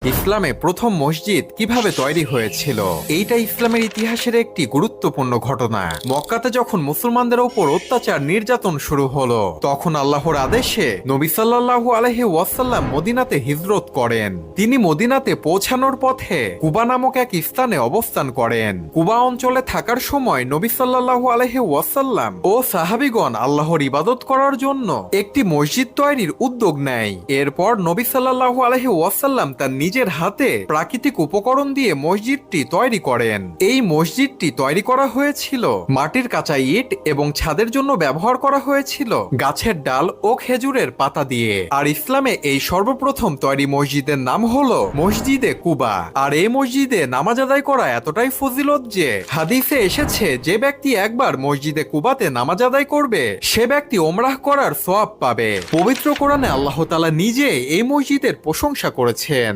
ইসলামে প্রথম মসজিদ কিভাবে তৈরি হয়েছিল? এইটা ইসলামের ইতিহাসের একটি গুরুত্বপূর্ণ ঘটনা। মক্কাতে যখন মুসলমানদের ওপর অত্যাচার নির্যাতন শুরু হলো, তখন আল্লাহর আদেশে নবী সাল্লাল্লাহু আলাইহি ওয়াসাল্লাম মদিনাতে হিজরত করেন। তিনি মদিনাতে পৌঁছানোর পথে কুবা নামক এক স্থানে অবস্থান করেন। কুবা অঞ্চলে থাকার সময় নবী সাল্লাল্লাহু আলাইহি ওয়াসাল্লাম ও সাহাবীগণ আল্লাহর ইবাদত করার জন্য একটি মসজিদ তৈরির উদ্যোগ নেয়। এরপর নবী সাল্লাল্লাহু আলাইহি ওয়াসাল্লাম তার নিজের হাতে প্রাকৃতিক উপকরণ দিয়ে মসজিদটি তৈরি করেন। এই মসজিদটি তৈরি করা হয়েছিল মাটির কাঁচা ইট এবং ছাদের জন্য ব্যবহার করা হয়েছিল গাছের ডাল ও খেজুরের পাতা দিয়ে। আর ইসলামে এই সর্বপ্রথম তৈরি মসজিদের নাম হলো মসজিদে কুবা। আর এই মসজিদে নামাজ আদায় করা এতটাই ফজিলত যে হাদিসে এসেছে, যে ব্যক্তি একবার মসজিদে কুবাতে নামাজ আদায় করবে সে ব্যক্তি ওমরাহ করার সওয়াব পাবে। পবিত্র কোরআনে আল্লাহ তাআলা নিজে এই মসজিদের প্রশংসা করেছেন।